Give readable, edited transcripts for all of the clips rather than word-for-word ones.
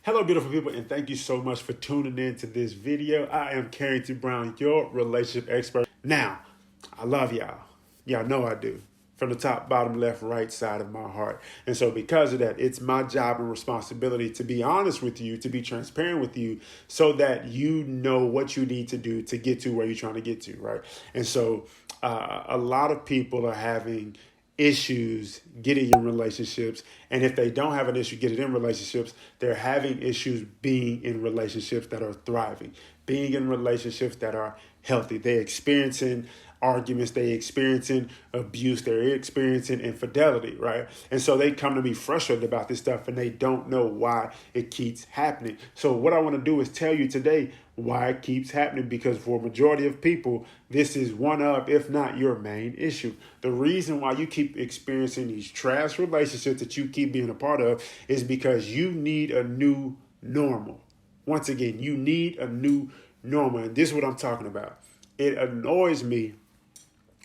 Hello, beautiful people, and thank you so much for tuning in to this video. I am Carrington Brown, your relationship expert. Now, I love y'all. Y'all know I do. From the top, bottom, left, right side of my heart. And so because of that, it's my job and responsibility to be honest with you, to be transparent with you, so that you know what you need to do to get to where you're trying to get to, right? And so a lot of people are having issues getting in relationships, and if they don't have an issue getting in relationships, they're having issues being in relationships that are thriving, being in relationships that are healthy. They're experiencing arguments, they're experiencing abuse, they're experiencing infidelity, right? And so they come to me frustrated about this stuff, and they don't know why it keeps happening. So what I want to do is tell you today why it keeps happening, because for a majority of people, this is one of, if not your main issue. The reason why you keep experiencing these trash relationships that you keep being a part of is because you need a new normal. Once again, you need a new normal. And this is what I'm talking about. It annoys me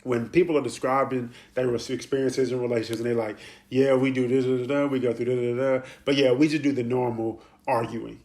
when people are describing their experiences in relationships, and they're like, yeah, we do this, we go through this, but yeah, we just do the normal arguing,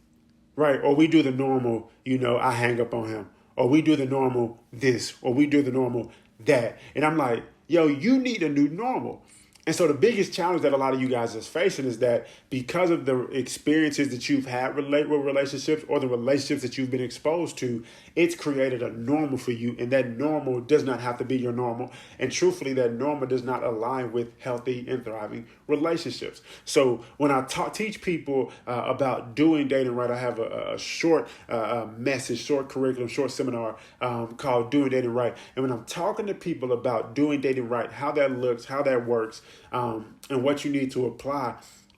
right? Or we do the normal, I hang up on him. Or we do the normal this, or we do the normal that. And I'm like, yo, you need a new normal. And so the biggest challenge that a lot of you guys are facing is that because of the experiences that you've had with relationships, or the relationships that you've been exposed to, it's created a normal for you. And that normal does not have to be your normal. And truthfully, that normal does not align with healthy and thriving relationships. So when I teach people about doing dating right, I have a short message, short curriculum, short seminar called Doing Dating Right. And when I'm talking to people about doing dating right, how that looks, how that works, and what you need to apply,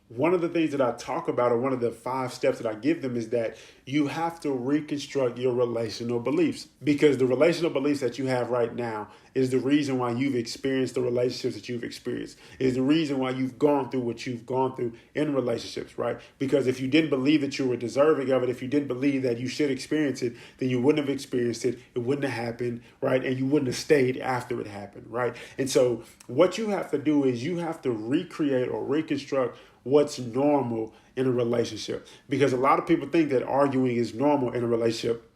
one of the things that I talk about, or one of the 5 steps that I give them, is that you have to reconstruct your relational beliefs, because the relational beliefs that you have right now is the reason why you've experienced the relationships that you've experienced, is the reason why you've gone through what you've gone through in relationships, right? Because if you didn't believe that you were deserving of it, if you didn't believe that you should experience it, then you wouldn't have experienced it. It wouldn't have happened, right? And you wouldn't have stayed after it happened, right? And so what you have to do is you have to recreate or reconstruct what's normal in a relationship, because a lot of people think that arguing is normal in a relationship.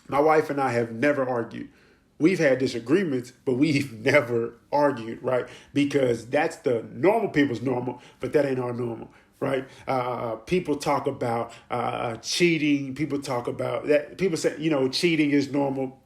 My wife and I have never argued. We've had disagreements, but we've never argued, right? Because that's the normal people's normal, but that ain't our normal, right? People talk about cheating. People talk about that. People say, cheating is normal.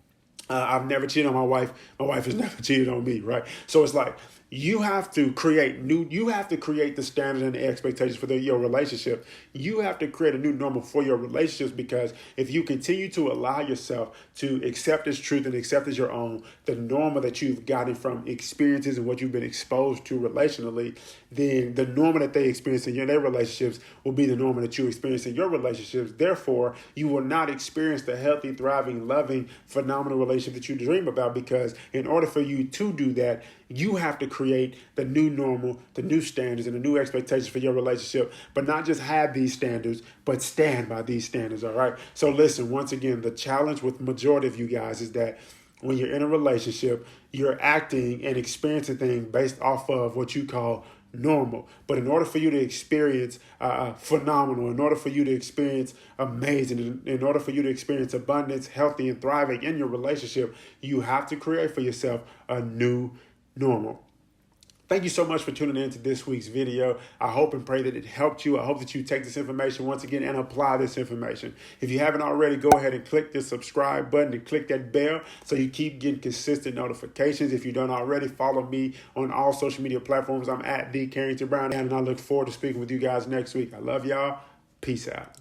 I've never cheated on my wife. My wife has never cheated on me, right? So it's like, you have to create the standards and the expectations for your relationship. You have to create a new normal for your relationships, because if you continue to allow yourself to accept as truth and accept as your own the normal that you've gotten from experiences and what you've been exposed to relationally, then the normal that they experience in their relationships will be the normal that you experience in your relationships. Therefore, you will not experience the healthy, thriving, loving, phenomenal relationship that you dream about, because in order for you to do that, you have to create the new normal, the new standards, and the new expectations for your relationship, but not just have these standards, but stand by these standards, all right? So listen, once again, the challenge with the majority of you guys is that when you're in a relationship, you're acting and experiencing things based off of what you call normal. But in order for you to experience phenomenal, in order for you to experience amazing, in order for you to experience abundance, healthy, and thriving in your relationship, you have to create for yourself a new normal. Thank you so much for tuning in to this week's video. I hope and pray that it helped you. I hope that you take this information once again and apply this information. If you haven't already, go ahead and click the subscribe button and click that bell so you keep getting consistent notifications. If you don't already, follow me on all social media platforms. I'm at TheCarringtonBrown, and I look forward to speaking with you guys next week. I love y'all. Peace out.